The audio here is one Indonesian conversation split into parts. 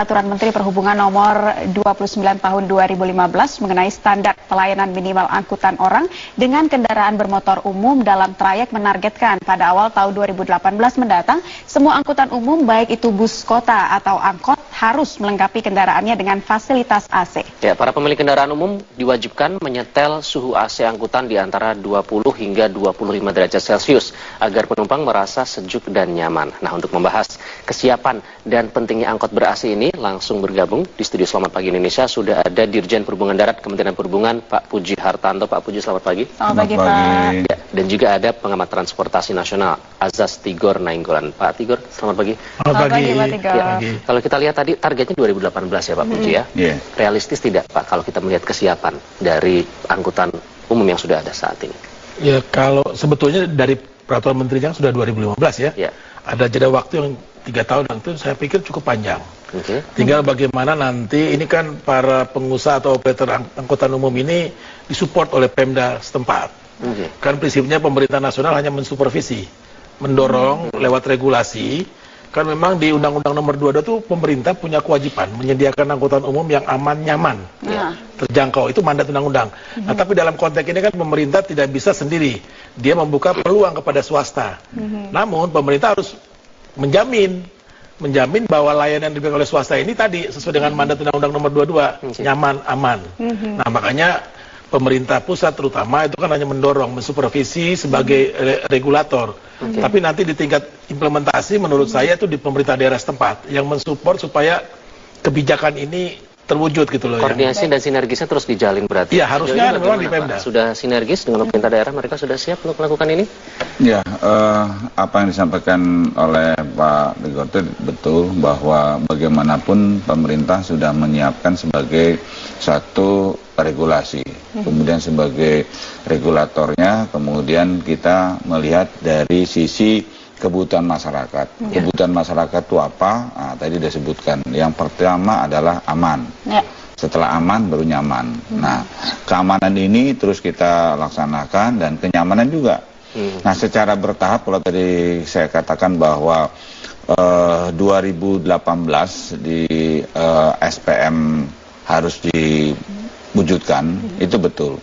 Peraturan Menteri Perhubungan Nomor 29 Tahun 2015 mengenai standar pelayanan minimal angkutan orang dengan kendaraan bermotor umum dalam trayek menargetkan pada awal tahun 2018 mendatang semua angkutan umum baik itu bus kota atau angkot harus melengkapi kendaraannya dengan fasilitas AC. Ya, para pemilik kendaraan umum diwajibkan menyetel suhu AC angkutan di antara 20 hingga 25 derajat Celcius agar penumpang merasa sejuk dan nyaman. Nah, untuk membahas kesiapan dan pentingnya angkot ber-AC ini, langsung bergabung di studio Selamat Pagi Indonesia sudah ada Dirjen Perhubungan Darat Kementerian Perhubungan Pak Puji Hartanto. Pak Puji, selamat pagi. Selamat pagi, Pak. Ya, dan juga ada pengamat transportasi nasional Azaz Tigor Nainggolan. Pak Tigor, selamat pagi. Selamat pagi, Pak Tigor. Ya, kalau kita lihat tadi targetnya 2018 ya Pak Puji ya. Yeah. Realistis tidak Pak kalau kita melihat kesiapan dari angkutan umum yang sudah ada saat ini? Ya, kalau sebetulnya dari peraturan menterinya sudah 2015 ya. Ya. Ada jeda waktu yang 3 tahun, dan itu saya pikir cukup panjang. Okay. Tinggal bagaimana nanti, ini kan para pengusaha atau operator angkutan umum ini disupport oleh Pemda setempat. Okay. Kan prinsipnya pemerintah nasional hanya mensupervisi, mendorong lewat regulasi. Kan memang di Undang-Undang Nomor 22 itu pemerintah punya kewajiban menyediakan angkutan umum yang aman, nyaman, terjangkau. Itu mandat undang-undang. Nah, tapi dalam konteks ini kan pemerintah tidak bisa sendiri. Dia membuka peluang kepada swasta. Namun pemerintah harus menjamin bahwa layanan yang diberikan oleh swasta ini tadi sesuai dengan mandat Undang-Undang Nomor 22, nyaman, aman. Nah, makanya pemerintah pusat terutama itu kan hanya mendorong, mensupervisi sebagai regulator. Tapi nanti di tingkat implementasi menurut saya itu di pemerintah daerah setempat yang mensupport supaya kebijakan ini terwujud gitu loh. Koordinasi dan sinergisnya terus dijalin berarti. Iya, harusnya memang di Pemda. Sudah sinergis dengan pemerintah daerah, mereka sudah siap untuk melakukan ini? Ya, apa yang disampaikan oleh Pak Tigor itu betul, bahwa bagaimanapun pemerintah sudah menyiapkan sebagai satu regulasi, kemudian sebagai regulatornya, kemudian kita melihat dari sisi kebutuhan masyarakat. Kebutuhan masyarakat itu apa? Nah, tadi sudah sebutkan. Yang pertama adalah aman. Setelah aman baru nyaman. Nah, keamanan ini terus kita laksanakan dan kenyamanan juga. Nah, secara bertahap, kalau tadi saya katakan bahwa 2018 di SPM harus diwujudkan, itu betul.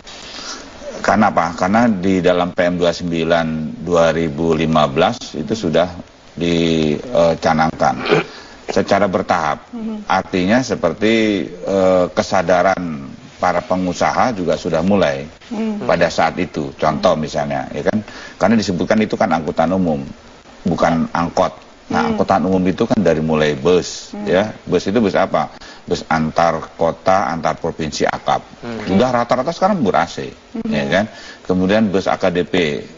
Karena apa? Karena di dalam PM 29 2015 itu sudah dicanangkan secara bertahap. Artinya seperti kesadaran para pengusaha juga sudah mulai pada saat itu. Contoh misalnya, ya kan? Karena disebutkan itu kan angkutan umum, bukan angkot. Nah, angkutan umum itu kan dari mulai bus, ya. Bus itu bus apa? Bus antar kota, antar provinsi akap. Sudah rata-rata sekarang ber-AC, ya kan? Kemudian bus AKDP,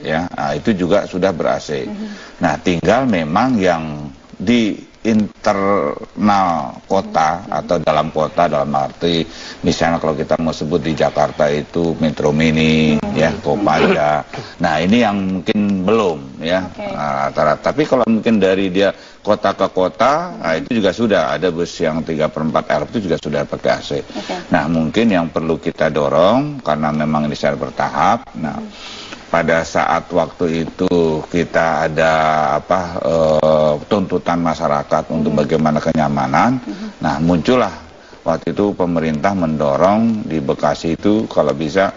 ya, nah, itu juga sudah ber-AC. Nah, tinggal memang yang di internal kota atau dalam kota, dalam arti misalnya kalau kita mau sebut di Jakarta itu Metro Mini, ya, Kopaja. Nah, ini yang mungkin belum, ya. Tapi kalau mungkin dari dia kota ke kota, nah, itu juga sudah ada bus yang 3/4 L itu juga sudah pakai AC. Nah, mungkin yang perlu kita dorong karena memang ini secara bertahap. Nah, pada saat waktu itu kita ada tuntutan masyarakat untuk bagaimana kenyamanan. Nah, muncullah waktu itu pemerintah mendorong di Bekasi itu kalau bisa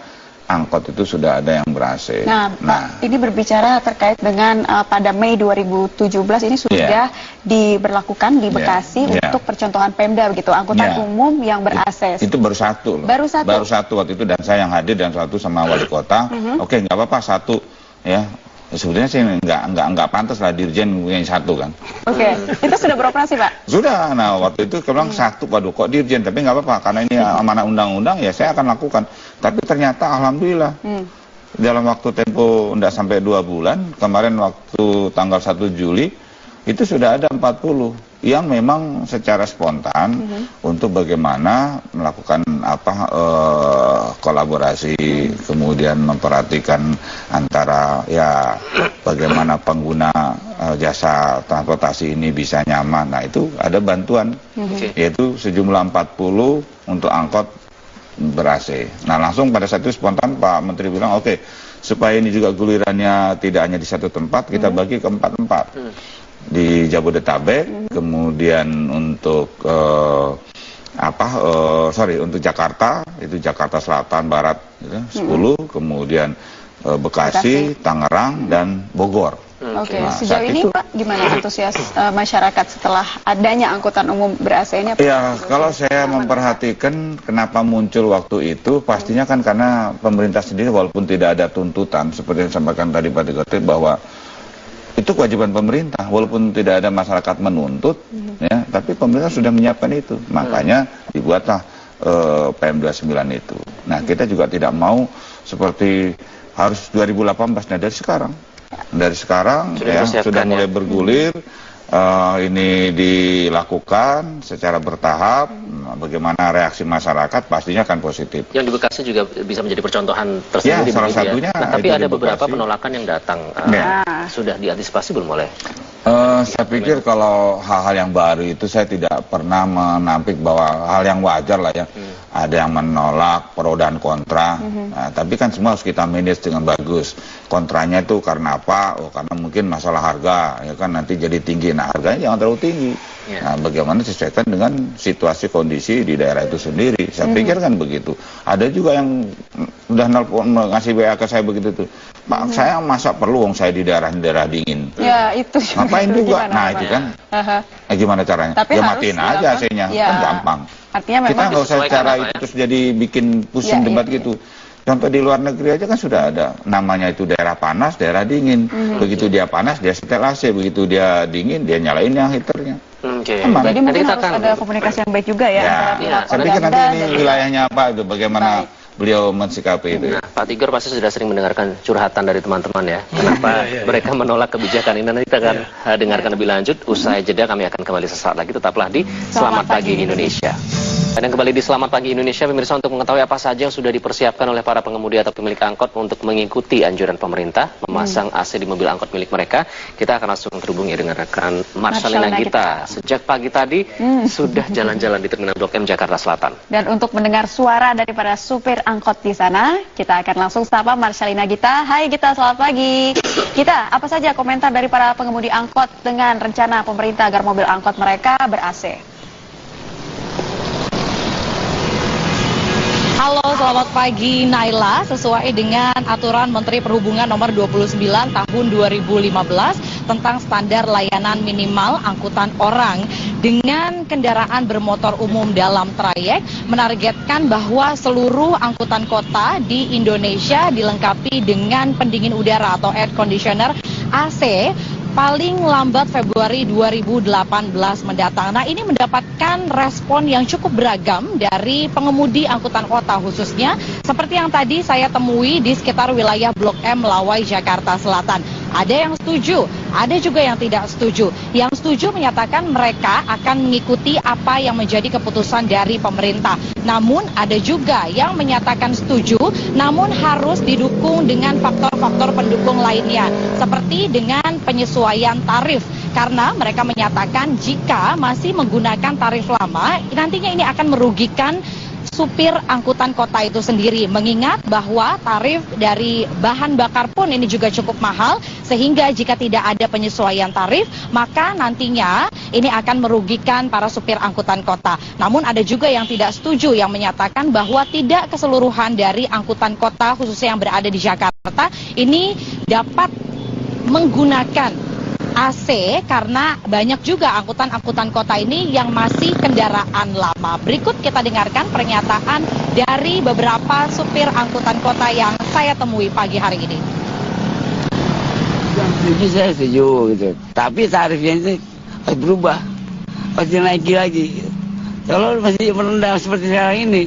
angkot itu sudah ada yang ber-AC. Nah, Pak, ini berbicara terkait dengan pada Mei 2017 ini sudah diberlakukan di Bekasi untuk percontohan Pemda begitu, angkutan umum yang ber-AC. Itu baru satu loh. Baru satu waktu itu, dan saya yang hadir dan satu sama wali kota. Oke, nggak apa-apa satu, ya. Sebetulnya sih nggak pantas lah dirjen punya satu kan. Itu sudah beroperasi Pak? Sudah. Nah, waktu itu bilang satu, waduh kok dirjen, tapi nggak apa-apa karena ini amanah undang-undang, ya saya akan lakukan. Tapi ternyata alhamdulillah dalam waktu tempo nggak sampai 2 bulan, kemarin waktu tanggal 1 Juli itu sudah ada 40 yang memang secara spontan untuk bagaimana melakukan kolaborasi, kemudian memperhatikan antara ya bagaimana pengguna jasa transportasi ini bisa nyaman. Nah, itu ada bantuan yaitu sejumlah 40 untuk angkot ber-AC. Nah, langsung pada saat itu spontan Pak Menteri bilang supaya ini juga gulirannya tidak hanya di satu tempat, kita bagi ke 4 tempat. di Jabodetabek, kemudian untuk untuk Jakarta itu Jakarta Selatan Barat gitu, 10, kemudian Bekasi, Tangerang dan Bogor. Oke, Nah, sejauh ini itu, Pak, gimana antusias masyarakat setelah adanya angkutan umum ber-AC ini? Ya, kalau saya memperhatikan kenapa muncul waktu itu, pastinya kan karena pemerintah sendiri walaupun tidak ada tuntutan, seperti yang disampaikan tadi Pak Dikotir, bahwa itu kewajiban pemerintah, walaupun tidak ada masyarakat menuntut, ya, tapi pemerintah sudah menyiapkan itu. Makanya dibuatlah PM 29 itu. Nah, kita juga tidak mau seperti harus 2018, nah dari sekarang sudah mulai bergulir. Ini dilakukan secara bertahap. Bagaimana reaksi masyarakat pastinya akan positif. Yang di Bekasi juga bisa menjadi percontohan tersendiri. Ya, salah satunya. Nah, tapi ada beberapa penolakan yang datang. Sudah diantisipasi belum oleh? Saya pikir kalau hal-hal yang baru itu saya tidak pernah menampik bahwa hal yang wajar lah ya. Ada yang menolak pro dan kontra. Nah, tapi kan semua harus kita manage dengan bagus. Kontranya itu karena apa? Oh, karena mungkin masalah harga, ya kan nanti jadi tinggi. Nah, harganya jangan terlalu tinggi. Nah, bagaimana disesuaikan dengan situasi kondisi di daerah itu sendiri. Saya pikir kan begitu. Ada juga yang udah nelpon ngasih WA ke saya begitu tuh. Pak, saya masa perlu saya di daerah dingin. Ya, itu. Ngapain juga? Nah, itu kan. Gimana caranya? Tapi ya matiin aja AC-nya. Kan gampang. Artinya memang kita nggak usah cara itu terus jadi bikin pusing debat gitu. Contoh di luar negeri aja kan sudah ada namanya itu daerah panas, daerah dingin. Begitu dia panas dia setel AC, begitu dia dingin dia nyalain yang heaternya. Jadi mungkin harus ada komunikasi yang baik juga ya. Saya pikir nanti ini wilayahnya apa itu, bagaimana beliau mensikapi itu. Nah, Pak Tigor pasti sudah sering mendengarkan curhatan dari teman-teman ya. Kenapa mereka menolak kebijakan ini? Nanti kita akan dengarkan lebih lanjut. Usai jeda kami akan kembali sesaat lagi. Tetaplah di Selamat Pagi Indonesia. Dan kembali di Selamat Pagi Indonesia, pemirsa, untuk mengetahui apa saja yang sudah dipersiapkan oleh para pengemudi atau pemilik angkot untuk mengikuti anjuran pemerintah memasang AC di mobil angkot milik mereka, kita akan langsung terhubung ya dengan rekan Marcelina Gita. Sejak pagi tadi sudah jalan-jalan di Terminal Blok M Jakarta Selatan. Dan untuk mendengar suara daripada supir angkot di sana, kita akan langsung sapa Marcelina Gita. Hai Gita, selamat pagi. Gita, apa saja komentar dari para pengemudi angkot dengan rencana pemerintah agar mobil angkot mereka ber-AC? Halo, selamat pagi Naila. Sesuai dengan aturan Menteri Perhubungan nomor 29 tahun 2015 tentang standar layanan minimal angkutan orang dengan kendaraan bermotor umum dalam trayek, menargetkan bahwa seluruh angkutan kota di Indonesia dilengkapi dengan pendingin udara atau air conditioner AC paling lambat Februari 2018 mendatang. Nah, ini mendapatkan respon yang cukup beragam dari pengemudi angkutan kota khususnya seperti yang tadi saya temui di sekitar wilayah Blok M Melawai Jakarta Selatan. Ada yang setuju, ada juga yang tidak setuju. Yang setuju menyatakan mereka akan mengikuti apa yang menjadi keputusan dari pemerintah. Namun ada juga yang menyatakan setuju, namun harus didukung dengan faktor-faktor pendukung lainnya, seperti dengan penyesuaian tarif. Karena mereka menyatakan jika masih menggunakan tarif lama, nantinya ini akan merugikan supir angkutan kota itu sendiri, mengingat bahwa tarif dari bahan bakar pun ini juga cukup mahal, sehingga jika tidak ada penyesuaian tarif, maka nantinya ini akan merugikan para supir angkutan kota. Namun ada juga yang tidak setuju, yang menyatakan bahwa tidak keseluruhan dari angkutan kota khususnya yang berada di Jakarta ini dapat menggunakan AC karena banyak juga angkutan-angkutan kota ini yang masih kendaraan lama. Berikut kita dengarkan pernyataan dari beberapa supir angkutan kota yang saya temui pagi hari ini. Saya setuju gitu, tapi tarifnya itu harus berubah, harus dinaiki lagi. Kalau masih merendah seperti sekarang ini,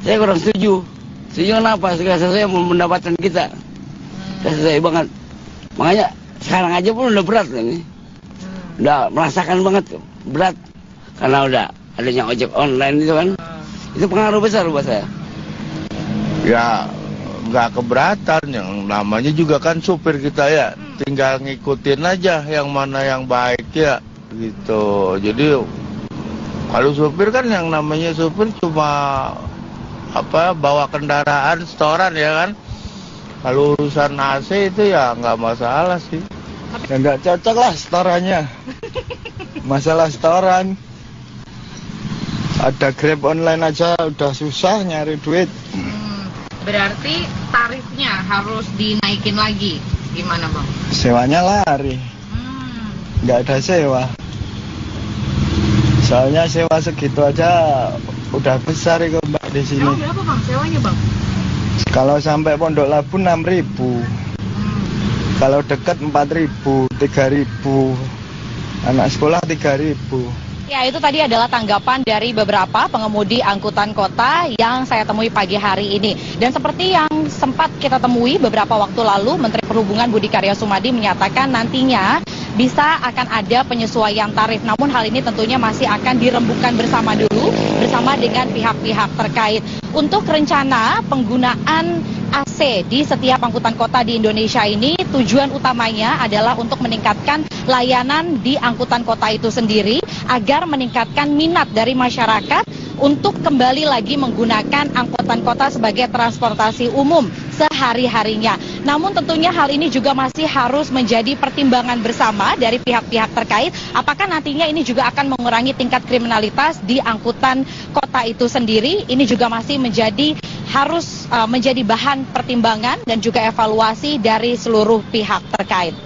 saya kurang setuju. Setuju kenapa? Segala sesuai yang mendapatkan kita. Saya setuju banget. Makanya sekarang aja pun udah berat ini, udah merasakan banget berat karena udah adanya ojek online itu kan, itu pengaruh besar buat saya. Ya nggak keberatan, yang namanya juga kan supir kita ya, tinggal ngikutin aja yang mana yang baik ya gitu. Jadi kalau supir kan yang namanya supir cuma bawa kendaraan setoran ya kan. Kalau urusan AC itu ya nggak masalah sih. Ya nggak cocok lah setorannya. Masalah setoran. Ada Grab online aja udah susah nyari duit. Berarti tarifnya harus dinaikin lagi. Gimana, Bang? Sewanya lari. Nggak ada sewa. Soalnya sewa segitu aja udah besar itu Mbak di sini. Emang berapa, Bang, sewanya, Bang? Kalau sampai Pondok Labu 6.000. Kalau dekat 4.000, 3.000. Anak sekolah 3.000. Ya, itu tadi adalah tanggapan dari beberapa pengemudi angkutan kota yang saya temui pagi hari ini. Dan seperti yang sempat kita temui beberapa waktu lalu, Menteri Perhubungan Budi Karya Sumadi menyatakan nantinya bisa akan ada penyesuaian tarif. Namun hal ini tentunya masih akan dirembukan bersama dulu bersama dengan pihak-pihak terkait. Untuk rencana penggunaan AC di setiap angkutan kota di Indonesia ini, tujuan utamanya adalah untuk meningkatkan layanan di angkutan kota itu sendiri agar meningkatkan minat dari masyarakat untuk kembali lagi menggunakan angkutan kota sebagai transportasi umum sehari-harinya. Namun tentunya hal ini juga masih harus menjadi pertimbangan bersama dari pihak-pihak terkait. Apakah nantinya ini juga akan mengurangi tingkat kriminalitas di angkutan kota itu sendiri? Ini juga masih harus menjadi bahan pertimbangan dan juga evaluasi dari seluruh pihak terkait.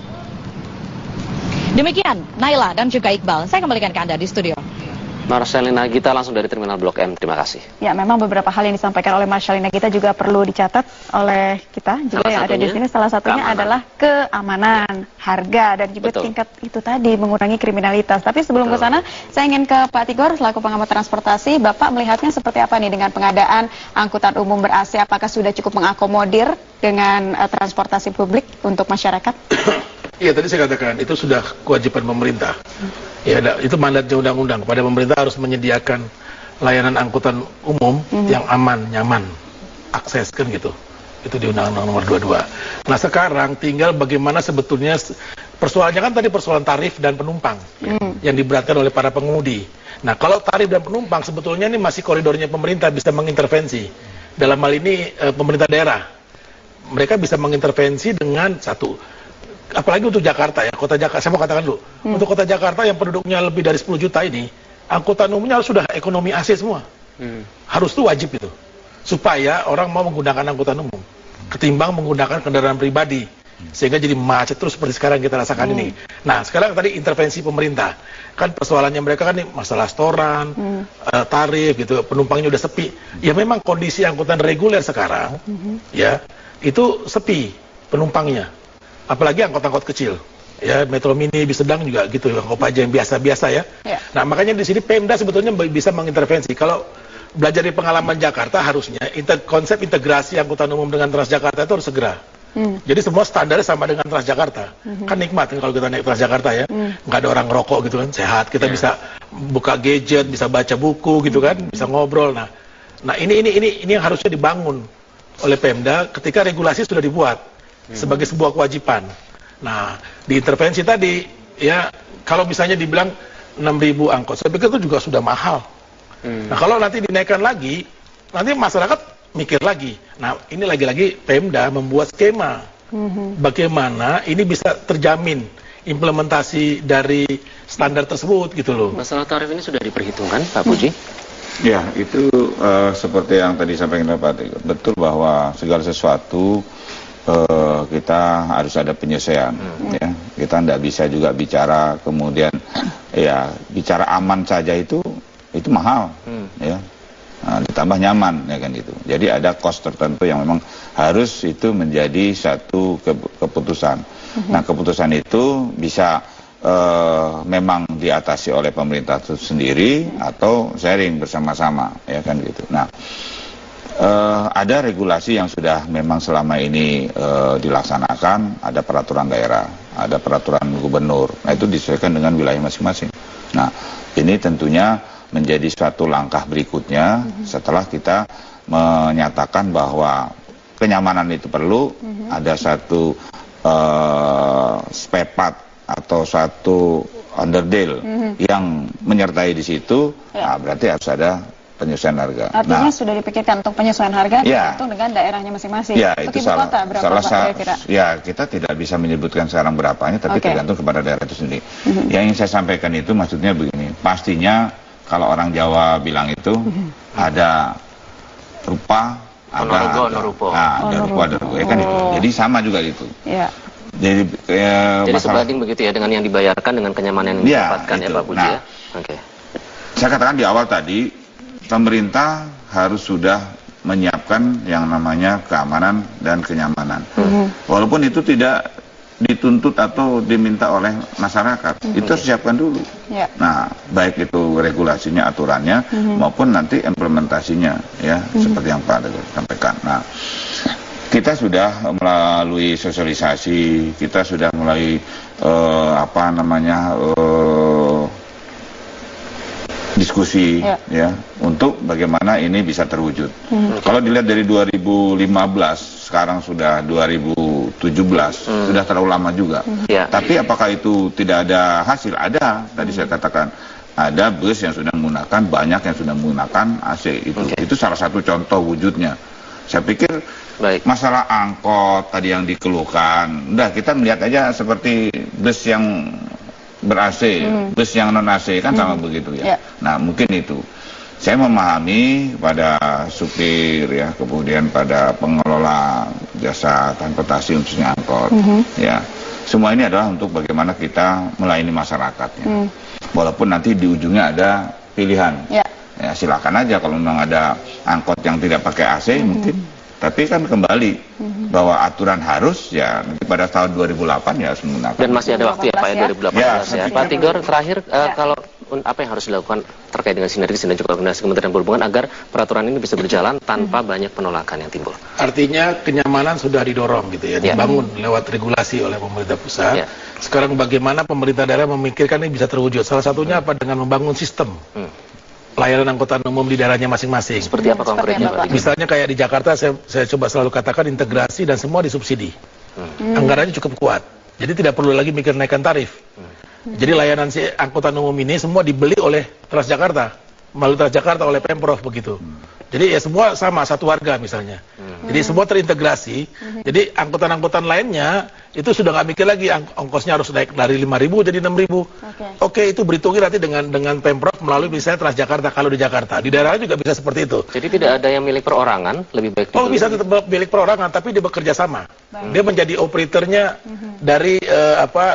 Demikian Naila dan juga Iqbal, saya kembalikan ke Anda di studio. Marcelina Gita langsung dari Terminal Blok M, terima kasih. Ya, memang beberapa hal yang disampaikan oleh Marcelina Gita juga perlu dicatat oleh kita juga yang ada di sini. Salah satunya adalah keamanan, harga, dan juga tingkat itu tadi mengurangi kriminalitas. Tapi sebelum ke sana, saya ingin ke Pak Tigor selaku pengamat transportasi. Bapak melihatnya seperti apa nih dengan pengadaan angkutan umum ber-AC? Apakah sudah cukup mengakomodir dengan transportasi publik untuk masyarakat? Iya, tadi saya katakan itu sudah kewajiban pemerintah. Ya, itu mandatnya undang-undang kepada pemerintah harus menyediakan layanan angkutan umum yang aman, nyaman, akses kan gitu. Itu di Undang-Undang Nomor 22. Nah, sekarang tinggal bagaimana sebetulnya persoalannya kan tadi persoalan tarif dan penumpang yang diberatkan oleh para pengemudi. Nah, kalau tarif dan penumpang sebetulnya ini masih koridornya pemerintah bisa mengintervensi. Dalam hal ini pemerintah daerah. Mereka bisa mengintervensi dengan apalagi untuk Jakarta ya, kota Jakarta, saya mau katakan dulu, untuk kota Jakarta yang penduduknya lebih dari 10 juta ini, angkutan umumnya harus sudah ekonomi AC semua. Harus itu wajib itu. Supaya orang mau menggunakan angkutan umum, ketimbang menggunakan kendaraan pribadi. Sehingga jadi macet terus seperti sekarang kita rasakan ini. Nah, sekarang tadi intervensi pemerintah. Kan persoalannya mereka kan nih masalah setoran, tarif gitu, penumpangnya udah sepi. Ya memang kondisi angkutan reguler sekarang, ya, itu sepi penumpangnya. Apalagi angkot-angkot kecil, ya Metro Mini, bis sedang juga gitu, Kopaja yang biasa-biasa ya. Nah, makanya di sini Pemda sebetulnya bisa mengintervensi. Kalau belajar dari pengalaman Jakarta, harusnya konsep integrasi angkutan umum dengan Transjakarta itu harus segera. Jadi semua standarnya sama dengan Transjakarta. Kan nikmat kan kalau kita naik Transjakarta ya, nggak ada orang ngerokok gitu kan, sehat. Kita bisa buka gadget, bisa baca buku gitu kan, bisa ngobrol. Nah ini yang harusnya dibangun oleh Pemda ketika regulasi sudah dibuat sebagai sebuah kewajiban. Nah, di intervensi tadi, ya kalau misalnya dibilang 6.000 angkot, saya pikir itu juga sudah mahal. Nah, kalau nanti dinaikkan lagi, nanti masyarakat mikir lagi. Nah, ini lagi-lagi Pemda membuat skema. Bagaimana ini bisa terjamin implementasi dari standar tersebut gitu loh. Masalah tarif ini sudah diperhitungkan, Pak Puji? Ya, itu seperti yang tadi sampaikan Pak Tigor. Betul bahwa segala sesuatu kita harus ada penyesuaian, ya. Kita tidak bisa juga bicara kemudian ya bicara aman saja itu mahal, ya. Nah, ditambah nyaman ya kan gitu. Jadi ada cost tertentu yang memang harus itu menjadi satu keputusan. Nah, keputusan itu bisa memang diatasi oleh pemerintah itu sendiri atau sharing bersama-sama ya kan gitu. Nah, ada regulasi yang sudah memang selama ini dilaksanakan, ada peraturan daerah, ada peraturan gubernur. Nah, itu disesuaikan dengan wilayah masing-masing. Nah, ini tentunya menjadi suatu langkah berikutnya setelah kita menyatakan bahwa kenyamanan itu perlu, ada satu spare part atau satu underdeal yang menyertai di situ, nah, berarti harus ada penyesuaian harga. Artinya sudah dipikirkan untuk penyesuaian harga ya, tergantung dengan daerahnya masing-masing. Ya, untuk itu ibu kota berapa kira-kira? Ya, kita tidak bisa menyebutkan sekarang berapanya, tapi tergantung kepada daerah itu sendiri. Yang ingin saya sampaikan itu maksudnya begini, pastinya kalau orang Jawa bilang itu ada rupa, ada rupo, ya kan itu. Jadi sama juga itu. Ya. Jadi sebanding begitu ya dengan yang dibayarkan dengan kenyamanan yang didapatkan ya Pak Puji ya. Oke. Saya katakan di awal tadi, pemerintah harus sudah menyiapkan yang namanya keamanan dan kenyamanan. Walaupun itu tidak dituntut atau diminta oleh masyarakat, itu harus siapkan dulu. Nah, baik itu regulasinya, aturannya, maupun nanti implementasinya, ya, seperti yang Pak sampaikan. Nah, kita sudah melalui sosialisasi, kita sudah mulai diskusi ya untuk bagaimana ini bisa terwujud. Kalau dilihat dari 2015 sekarang sudah 2017 sudah terlalu lama juga. Tapi apakah itu tidak ada hasil? Ada. Tadi saya katakan ada bus yang sudah menggunakan, banyak yang sudah menggunakan AC itu. Itu salah satu contoh wujudnya. Saya pikir masalah angkot tadi yang dikeluhkan, udah kita melihat aja seperti bus yang ber-AC, bus yang non-AC kan sama begitu ya. Nah mungkin itu. Saya memahami pada supir ya, kemudian pada pengelola jasa transportasi khususnya angkot ya. Semua ini adalah untuk bagaimana kita melayani masyarakatnya. Walaupun nanti di ujungnya ada pilihan. Ya silakan aja kalau memang ada angkot yang tidak pakai AC mungkin. Tapi kan kembali bahwa aturan harus ya nanti pada tahun 2008 ya harus menggunakan. Dan masih ada waktu ya Pak ya 2018 ya. Pak Tigor terakhir kalau apa yang harus dilakukan terkait dengan sinergis dan juga koordinasi Kementerian Perhubungan agar peraturan ini bisa berjalan tanpa banyak penolakan yang timbul. Artinya kenyamanan sudah didorong gitu ya, dibangun lewat regulasi oleh pemerintah pusat. Sekarang bagaimana pemerintah daerah memikirkan ini bisa terwujud? Salah satunya apa? Dengan membangun sistem layanan angkutan umum di daerahnya masing-masing. Seperti apa konkretnya Pak? Misalnya kayak di Jakarta saya coba selalu katakan integrasi dan semua disubsidi. Anggarannya cukup kuat. Jadi tidak perlu lagi mikir naikkan tarif. Jadi layanan si angkutan umum ini semua dibeli oleh Transjakarta, melalui Transjakarta oleh Pemprov begitu. Jadi ya semua sama, satu harga misalnya. Jadi semua terintegrasi. Jadi angkutan-angkutan lainnya itu sudah nggak mikir lagi ongkosnya harus naik dari 5.000 jadi 6.000. Oke, itu berhitungi nanti dengan Pemprov melalui misalnya Transjakarta kalau di Jakarta. Di daerah juga bisa seperti itu. Jadi tidak ada yang milik perorangan, lebih baik. Oh, bisa tetap milik perorangan, tapi dia bekerja sama. Dia menjadi operatornya dari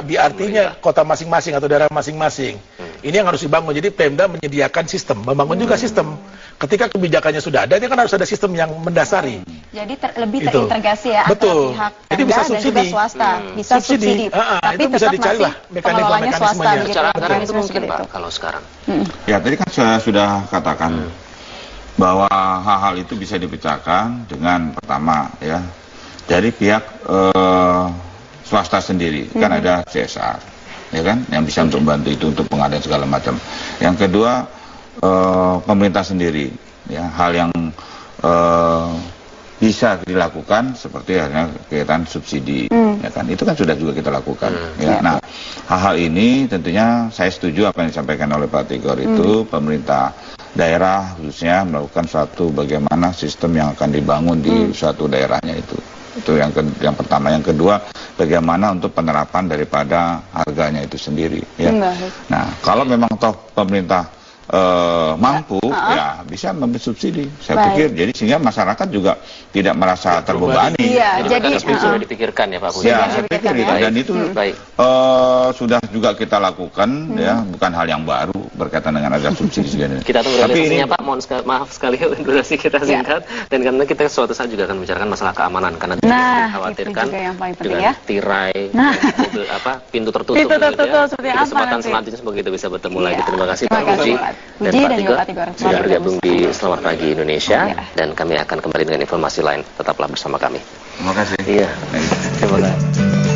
BRT-nya kota masing-masing atau daerah masing-masing. Ini yang harus dibangun. Jadi Pemda menyediakan sistem, membangun juga sistem. Ketika kebijakannya sudah ada, dia kan harus ada sistem yang mendasari. Jadi lebih terintegrasi ya antara pihak Pemda dan juga swasta. Bisa subsidi. Tapi itu bisa dicari lah pengelolanya swasta. Secara anggaran itu mungkin Pak kalau sekarang. Ya tadi kan saya sudah katakan bahwa hal-hal itu bisa dipecahkan dengan pertama ya dari pihak swasta sendiri. Kan ada CSR ya kan yang bisa untuk membantu itu untuk pengadaan segala macam. Yang kedua pemerintah sendiri ya hal yang bisa dilakukan seperti halnya kegiatan subsidi ya kan itu kan sudah juga kita lakukan ya. Nah hal-hal ini tentunya saya setuju apa yang disampaikan oleh Pak Tigor itu pemerintah daerah khususnya melakukan suatu bagaimana sistem yang akan dibangun di suatu daerahnya itu yang pertama. Yang kedua bagaimana untuk penerapan daripada harganya itu sendiri ya. Nah kalau memang toh pemerintah mampu ya bisa memberi subsidi saya pikir jadi sehingga masyarakat juga tidak merasa terbebani. Jadi sudah dipikirkan ya Pak Puji. Ya saya pikir gitu dan itu sudah juga kita lakukan ya bukan hal yang baru berkaitan dengan ada subsidi segala. Kita tunggu realisasinya Pak. Maaf sekali durasi kita singkat dan karena kita suatu saat juga akan membicarakan masalah keamanan karena dikhawatirkan dengan tirai mobil pintu tertutup seperti apa kesempatan selanjutnya semoga kita bisa bertemu lagi. Terima kasih Pak Puji dan Pak Tigor sudah bergabung di Selamat Pagi Indonesia dan kami akan kembali dengan informasi lain. Tetaplah bersama kami. Terima kasih. Iya. Terima kasih.